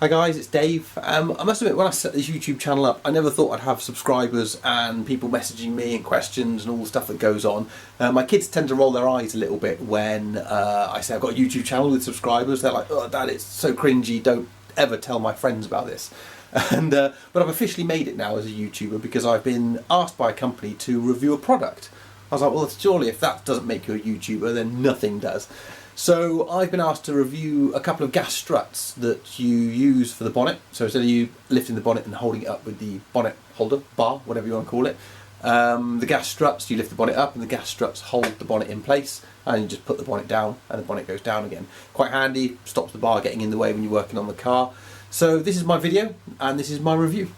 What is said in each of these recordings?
Hi guys, it's Dave. I must admit, when I set this YouTube channel up, I never thought I'd have subscribers and people messaging me and questions and all the stuff that goes on. My kids tend to roll their eyes a little bit when I say I've got a YouTube channel with subscribers. They're like, "Oh Dad, it's so cringy, don't ever tell my friends about this." But I've officially made it now as a YouTuber because I've been asked by a company to review a product. I was like, well, surely if that doesn't make you a YouTuber, then nothing does. So I've been asked to review a couple of gas struts that you use for the bonnet. So instead of you lifting the bonnet and holding it up with the bonnet holder, bar, whatever you want to call it, the gas struts, you lift the bonnet up and the gas struts hold the bonnet in place, and you just put the bonnet down and the bonnet goes down again. Quite handy, stops the bar getting in the way when you're working on the car. So this is my video and this is my review.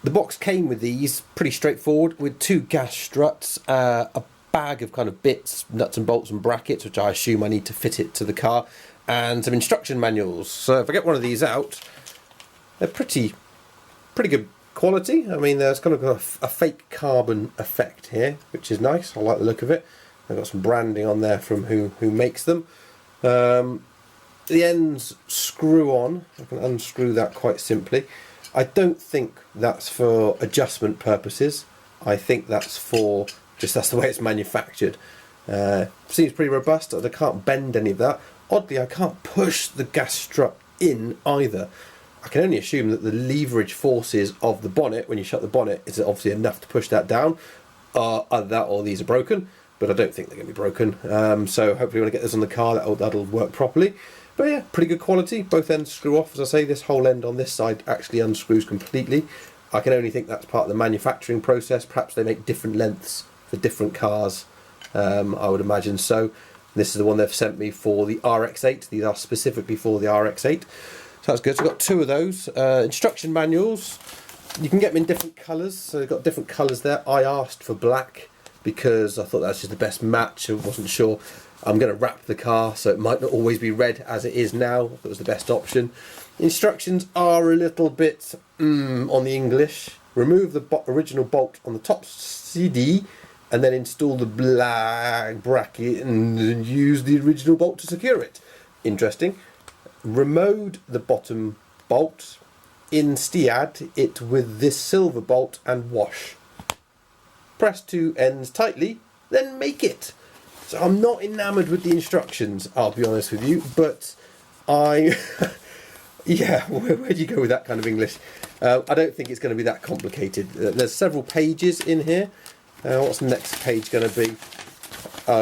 The box came with these, pretty straightforward, with two gas struts, a bag of kind of bits, nuts and bolts and brackets, which I assume I need to fit it to the car, and some instruction manuals. So if I get one of these out, they're pretty good quality. I mean, there's kind of a fake carbon effect here, which is nice. I like the look of it. They've got some branding on there from who makes them. The ends screw on. I can unscrew that quite simply. I don't think that's for adjustment purposes. I think that's for that's the way it's manufactured. Seems pretty robust. I can't bend any of that. Oddly, I can't push the gas strut in either. I can only assume that the leverage forces of the bonnet, when you shut the bonnet, is obviously enough to push that down. Either that or these are broken, but I don't think they're going to be broken. So hopefully when I get this on the car, that'll work properly. But yeah, pretty good quality. Both ends screw off. As I say, this whole end on this side actually unscrews completely. I can only think that's part of the manufacturing process. Perhaps they make different lengths for different cars, I would imagine so. This is the one they've sent me for the RX8. These are specifically for the RX8. So that's good. So I've got two of those. Instruction manuals. You can get them in different colours. So they've got different colours there. I asked for black because I thought that's just the best match. I wasn't sure. I'm going to wrap the car, so it might not always be red as it is now. That was the best option. Instructions are a little bit on the English. Remove the original bolt on the top CD and then install the black bracket and use the original bolt to secure it. Interesting. Remove the bottom bolt, instead it with this silver bolt and wash. Press two ends tightly, then make it. So I'm not enamoured with the instructions, I'll be honest with you, but yeah, where do you go with that kind of English? I don't think it's going to be that complicated. There's several pages in here. What's the next page going to be?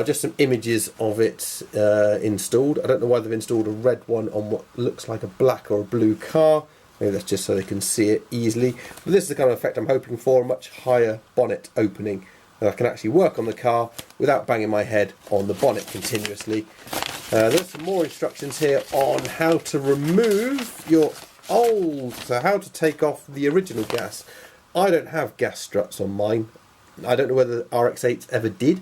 Just some images of it installed. I don't know why they've installed a red one on what looks like a black or a blue car. Maybe that's just so they can see it easily. But this is the kind of effect I'm hoping for, a much higher bonnet opening. That I can actually work on the car without banging my head on the bonnet continuously. There's some more instructions here on how to remove your so how to take off the original gas. I don't have gas struts on mine. I don't know whether the RX8s ever did,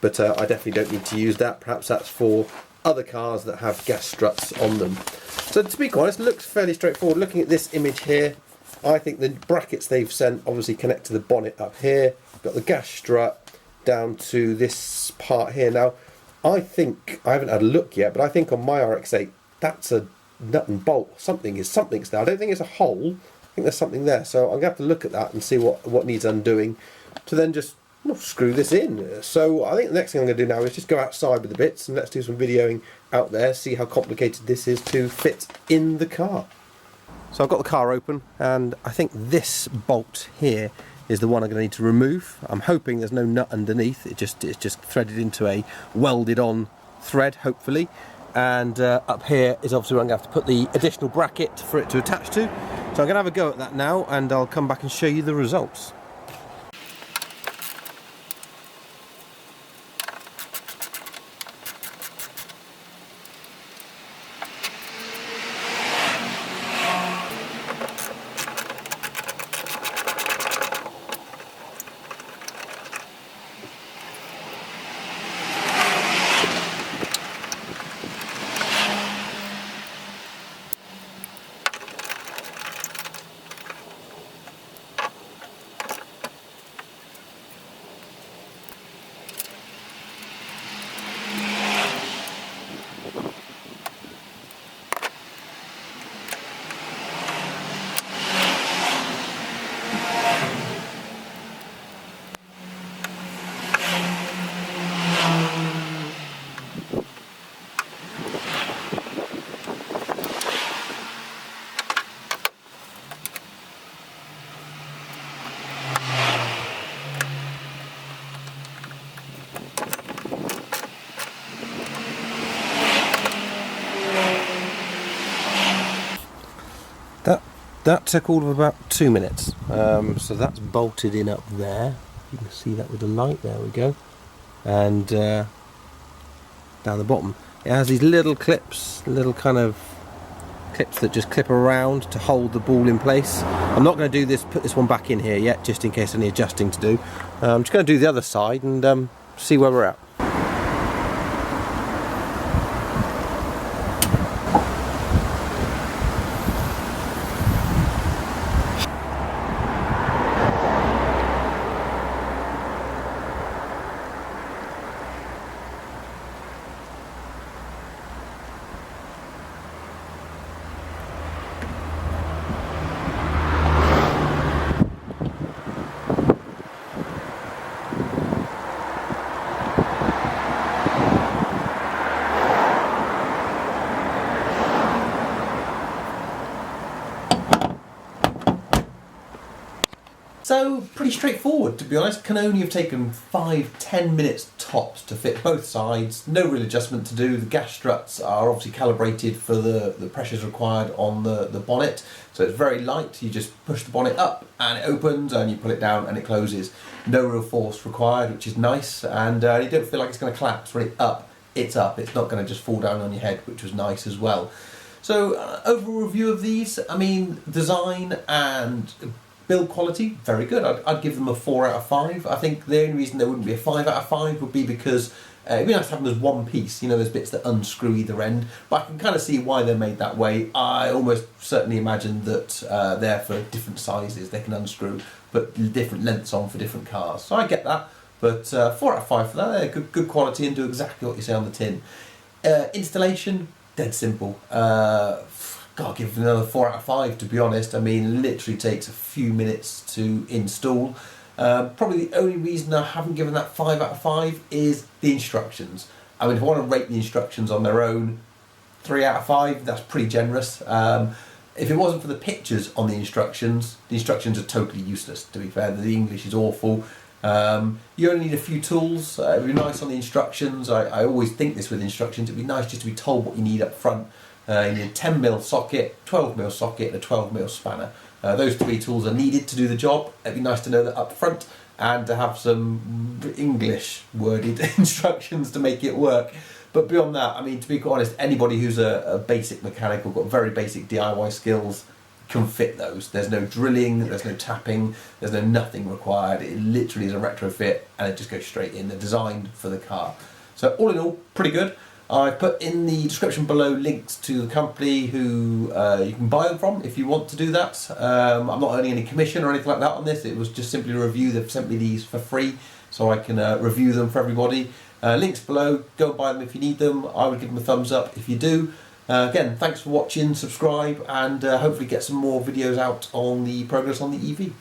but I definitely don't need to use that. Perhaps that's for other cars that have gas struts on them. So to be honest, it looks fairly straightforward. Looking at this image here, I think the brackets they've sent obviously connect to the bonnet up here. Got the gas strut down to this part here. Now, I think, I haven't had a look yet, but I think on my RX8, that's a nut and bolt. Something's there. I don't think it's a hole. I think there's something there. So I'm going to have to look at that and see what needs undoing to then just screw this in. So I think the next thing I'm going to do now is just go outside with the bits and let's do some videoing out there, see how complicated this is to fit in the car. So I've got the car open and I think this bolt here is the one I'm going to need to remove. I'm hoping there's no nut underneath. It's just threaded into a welded on thread, hopefully. And up here is obviously where I'm going to have to put the additional bracket for it to attach to. So I'm going to have a go at that now and I'll come back and show you the results. That took all of about 2 minutes. So that's bolted in up there. You can see that with the light. There we go. And down the bottom, it has these little clips, little kind of clips that just clip around to hold the ball in place. I'm not going to do this, put this one back in here yet, just in case any adjusting to do. I'm just going to do the other side and see where we're at. So, pretty straightforward, to be honest. Can only have taken 5-10 minutes tops to fit both sides. No real adjustment to do. The gas struts are obviously calibrated for the pressures required on the bonnet. So it's very light. You just push the bonnet up and it opens, and you pull it down and it closes. No real force required, which is nice. And you don't feel like it's going to collapse. When it's up, it's up. It's not going to just fall down on your head, which was nice as well. So, overall review of these, I mean, design and build quality, very good. I'd give them a 4 out of 5. I think the only reason there wouldn't be a 5 out of 5 would be because it'd be nice to have them as one piece, you know, those bits that unscrew either end. But I can kind of see why they're made that way. I almost certainly imagine that they're for different sizes, they can unscrew, but different lengths on for different cars. So I get that, but 4 out of 5 for that. They're good quality and do exactly what you say on the tin. Installation, dead simple. God, give it another 4 out of 5, to be honest. I mean, it literally takes a few minutes to install. Probably the only reason I haven't given that 5 out of 5 is the instructions. I mean, if I want to rate the instructions on their own, 3 out of 5, that's pretty generous. If it wasn't for the pictures on the instructions are totally useless, to be fair. The English is awful. You only need a few tools. It'd be nice on the instructions. I always think this with instructions. It'd be nice just to be told what you need up front. You need a 10mm socket, 12mm socket and a 12mm spanner. Those 3 tools are needed to do the job. It'd be nice to know that up front and to have some English worded instructions to make it work. But beyond that, I mean, to be quite honest, anybody who's a basic mechanic or got very basic DIY skills can fit those. There's no drilling, there's no tapping, there's no nothing required. It literally is a retrofit and it just goes straight in. They're designed for the car. So all in all, pretty good. I put in the description below links to the company who you can buy them from if you want to do that. I'm not earning any commission or anything like that on this. It was just simply a review. They've sent me these for free so I can review them for everybody. Links below. Go and buy them if you need them. I would give them a thumbs up if you do. Again, thanks for watching, subscribe, and hopefully get some more videos out on the progress on the EV.